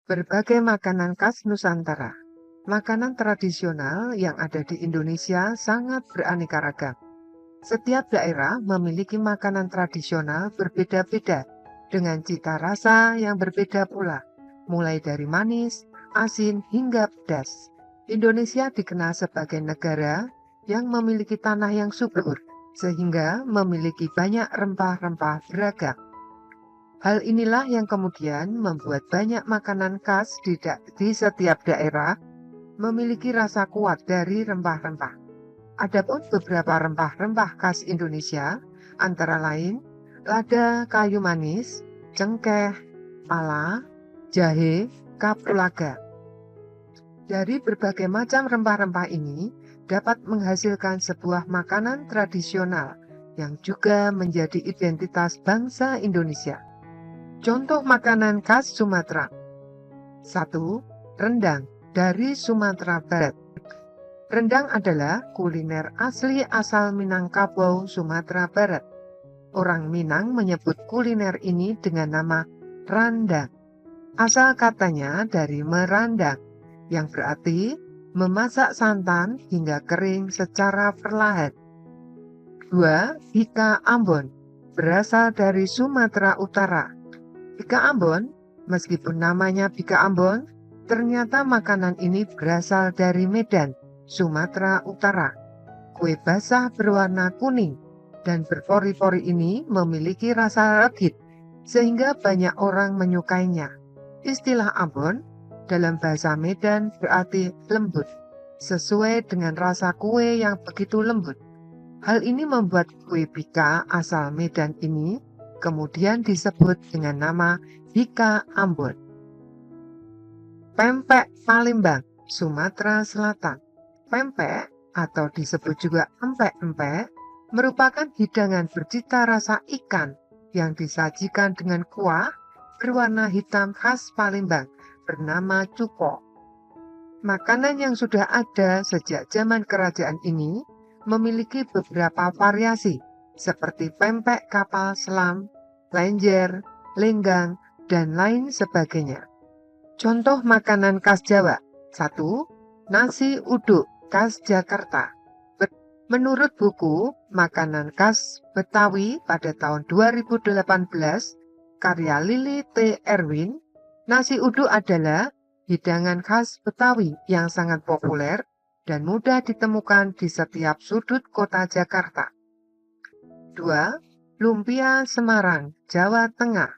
Berbagai makanan khas Nusantara. Makanan tradisional yang ada di Indonesia sangat beraneka ragam. Setiap daerah memiliki makanan tradisional berbeda-beda dengan cita rasa yang berbeda pula, mulai dari manis, asin, hingga pedas. Indonesia dikenal sebagai negara yang memiliki tanah yang subur, sehingga memiliki banyak rempah-rempah beragam. Hal inilah yang kemudian membuat banyak makanan khas di setiap daerah memiliki rasa kuat dari rempah-rempah. Adapun beberapa rempah-rempah khas Indonesia, antara lain lada kayu manis, cengkeh, pala, jahe, kapulaga. Dari berbagai macam rempah-rempah ini dapat menghasilkan sebuah makanan tradisional yang juga menjadi identitas bangsa Indonesia. Contoh makanan khas Sumatera. 1. Rendang dari Sumatera Barat. Rendang adalah kuliner asli asal Minangkabau, Sumatera Barat. Orang Minang menyebut kuliner ini dengan nama randang. Asal katanya dari merandang, yang berarti memasak santan hingga kering secara perlahan. 2. Bika Ambon, berasal dari Sumatera Utara. Bika Ambon, meskipun namanya Bika Ambon, ternyata makanan ini berasal dari Medan, Sumatera Utara. Kue basah berwarna kuning dan berpori-pori ini memiliki rasa legit, sehingga banyak orang menyukainya. Istilah Ambon dalam bahasa Medan berarti lembut, sesuai dengan rasa kue yang begitu lembut. Hal ini membuat kue Bika asal Medan ini kemudian disebut dengan nama Bika Ambon. Pempek Palembang, Sumatera Selatan. Pempek atau disebut juga empek-empek merupakan hidangan bercita rasa ikan yang disajikan dengan kuah berwarna hitam khas Palembang bernama cuko. Makanan yang sudah ada sejak zaman kerajaan ini memiliki beberapa variasi seperti pempek kapal selam, lenjer, lenggang, dan lain sebagainya. Contoh makanan khas Jawa. 1. Nasi uduk khas Jakarta. Menurut buku Makanan Khas Betawi pada tahun 2018, karya Lili T. Erwin, nasi uduk adalah hidangan khas Betawi yang sangat populer dan mudah ditemukan di setiap sudut kota Jakarta. 2. Lumpia Semarang, Jawa Tengah.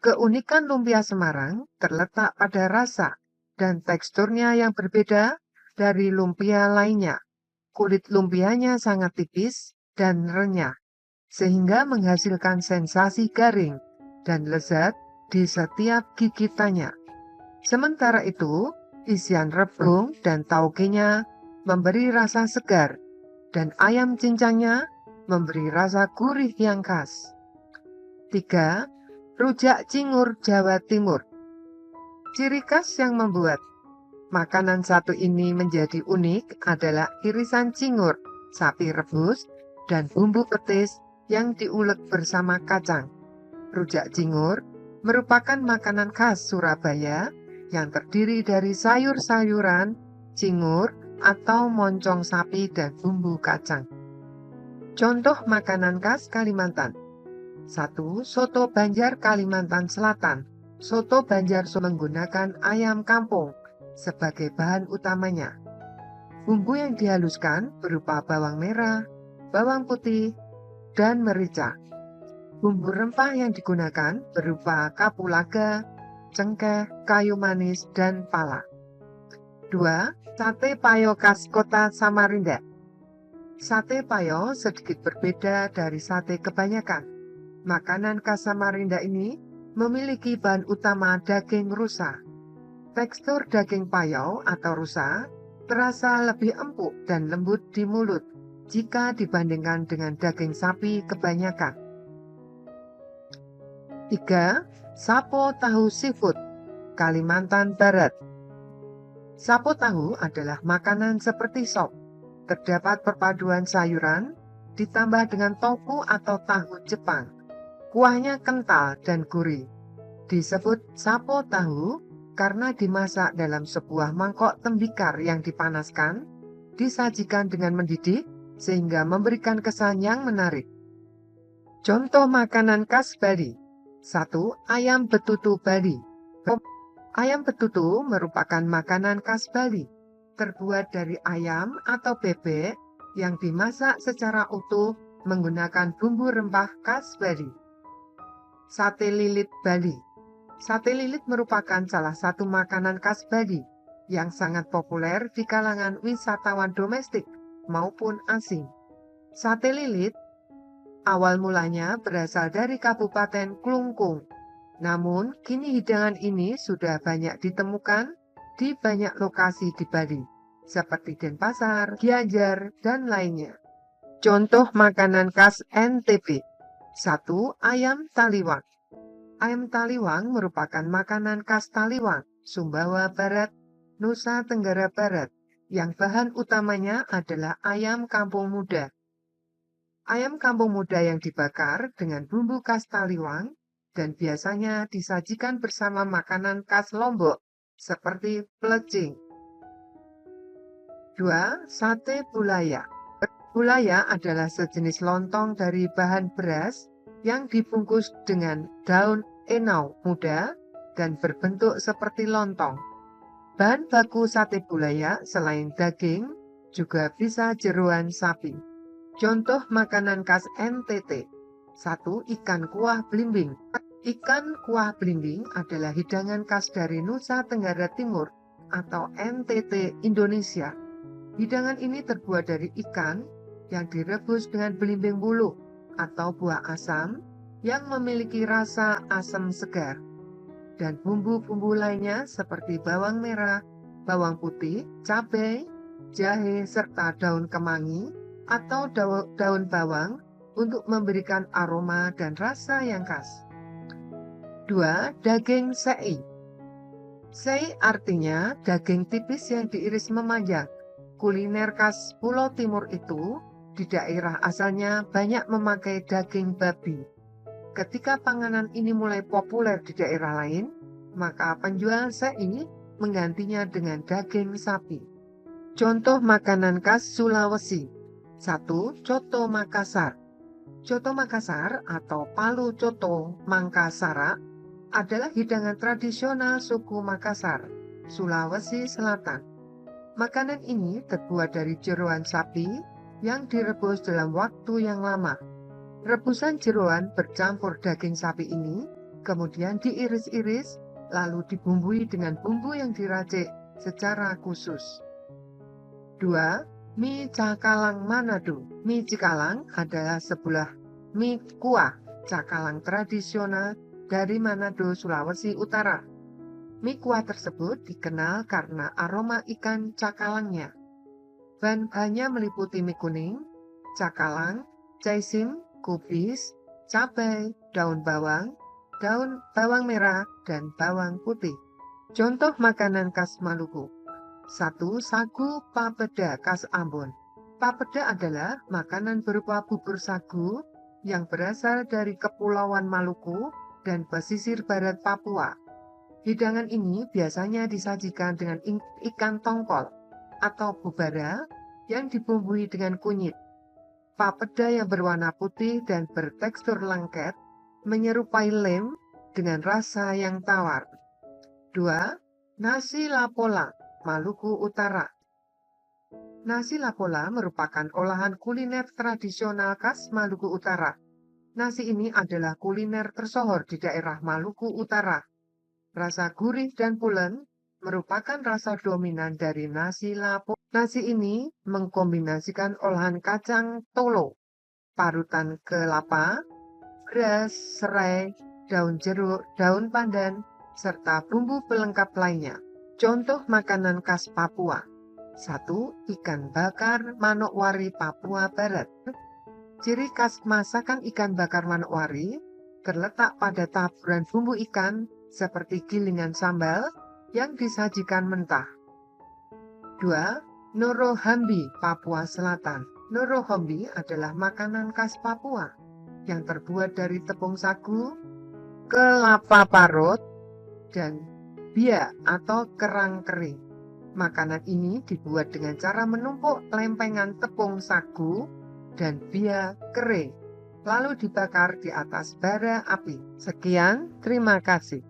Keunikan lumpia Semarang terletak pada rasa dan teksturnya yang berbeda dari lumpia lainnya. Kulit lumpianya sangat tipis dan renyah, sehingga menghasilkan sensasi garing dan lezat di setiap gigitannya. Sementara itu, isian rebung dan tauge-nya memberi rasa segar, dan ayam cincangnya memberi rasa gurih yang khas. 3. Rujak cingur Jawa Timur. Ciri khas yang membuat makanan satu ini menjadi unik adalah irisan cingur, sapi rebus, dan bumbu petis yang diulek bersama kacang. Rujak cingur merupakan makanan khas Surabaya yang terdiri dari sayur-sayuran, cingur, atau moncong sapi dan bumbu kacang. Contoh makanan khas Kalimantan. 1. Soto Banjar Kalimantan Selatan. Soto Banjar menggunakan ayam kampung sebagai bahan utamanya. Bumbu yang dihaluskan berupa bawang merah, bawang putih, dan merica. Bumbu rempah yang digunakan berupa kapulaga, cengkeh, kayu manis, dan pala. 2. Sate payo khas kota Samarinda. Sate payo sedikit berbeda dari sate kebanyakan. Makanan khas Samarinda ini memiliki bahan utama daging rusa. Tekstur daging payau atau rusa terasa lebih empuk dan lembut di mulut jika dibandingkan dengan daging sapi kebanyakan. 3. Sapo tahu seafood, Kalimantan Barat. Sapo tahu adalah makanan seperti sop. Terdapat perpaduan sayuran ditambah dengan tofu atau tahu Jepang. Kuahnya kental dan gurih. Disebut sapo tahu karena dimasak dalam sebuah mangkok tembikar yang dipanaskan, disajikan dengan mendidih sehingga memberikan kesan yang menarik. Contoh makanan khas Bali. 1. Ayam betutu Bali. Ayam betutu merupakan makanan khas Bali, terbuat dari ayam atau bebek yang dimasak secara utuh menggunakan bumbu rempah khas Bali. Sate lilit Bali. Sate lilit merupakan salah satu makanan khas Bali yang sangat populer di kalangan wisatawan domestik maupun asing. Sate lilit awal mulanya berasal dari Kabupaten Klungkung. Namun, kini hidangan ini sudah banyak ditemukan di banyak lokasi di Bali, seperti Denpasar, Gianyar, dan lainnya. Contoh makanan khas NTB. 1. Ayam taliwang. Ayam taliwang merupakan makanan khas Taliwang, Sumbawa Barat, Nusa Tenggara Barat, yang bahan utamanya adalah ayam kampung muda. Ayam kampung muda yang dibakar dengan bumbu khas Taliwang dan biasanya disajikan bersama makanan khas Lombok seperti pelecing. 2. Sate bulaya. Bulaya adalah sejenis lontong dari bahan beras yang dibungkus dengan daun enau muda dan berbentuk seperti lontong. Bahan baku sate bulaya selain daging juga bisa jeroan sapi. Contoh makanan khas NTT. 1. Ikan kuah belimbing. Ikan kuah belimbing adalah hidangan khas dari Nusa Tenggara Timur atau NTT, Indonesia. Hidangan ini terbuat dari ikan yang direbus dengan belimbing bulu atau buah asam yang memiliki rasa asam segar, dan bumbu-bumbu lainnya seperti bawang merah, bawang putih, cabai, jahe, serta daun kemangi atau daun bawang untuk memberikan aroma dan rasa yang khas. 2. Daging sei. Sei artinya daging tipis yang diiris memanjang. Kuliner khas Pulau Timur itu di daerah asalnya banyak memakai daging babi. Ketika panganan ini mulai populer di daerah lain, maka penjual sei menggantinya dengan daging sapi. Contoh makanan khas Sulawesi. 1. Coto Makassar. Coto Makassar atau Palu Coto Mangkasara adalah hidangan tradisional suku Makassar, Sulawesi Selatan. Makanan ini terbuat dari jeroan sapi yang direbus dalam waktu yang lama. Rebusan jeroan bercampur daging sapi ini kemudian diiris-iris lalu dibumbui dengan bumbu yang diracik secara khusus. 2. Mie cakalang Manado. Mie cakalang adalah sebuah mie kuah cakalang tradisional dari Manado, Sulawesi Utara. Mie kuah tersebut dikenal karena aroma ikan cakalangnya. Bahan-bahannya meliputi mie kuning, cakalang, caisim, kubis, cabai, daun bawang merah, dan bawang putih. Contoh makanan khas Maluku. 1. Sagu papeda khas Ambon. Papeda adalah makanan berupa bubur sagu yang berasal dari Kepulauan Maluku dan pesisir barat Papua. Hidangan ini biasanya disajikan dengan ikan tongkol atau bubara yang dibumbui dengan kunyit. Papeda yang berwarna putih dan bertekstur lengket menyerupai lem dengan rasa yang tawar. 2. Nasi lapola, Maluku Utara. Nasi lapola merupakan olahan kuliner tradisional khas Maluku Utara. Nasi ini adalah kuliner tersohor di daerah Maluku Utara. Rasa gurih dan pulen merupakan rasa dominan dari nasi lapo. Nasi ini mengkombinasikan olahan kacang tolo, parutan kelapa, beras, serai, daun jeruk, daun pandan, serta bumbu pelengkap lainnya. Contoh makanan khas Papua. 1. Ikan bakar Manokwari, Papua Barat. Ciri khas masakan ikan bakar Manokwari terletak pada taburan bumbu ikan seperti gilingan sambal yang disajikan mentah. 2. Norohambi, Papua Selatan. Norohambi adalah makanan khas Papua yang terbuat dari tepung sagu, kelapa parut, dan bia atau kerang kering. Makanan ini dibuat dengan cara menumpuk lempengan tepung sagu dan bia kering, lalu dibakar di atas bara api. Sekian, terima kasih.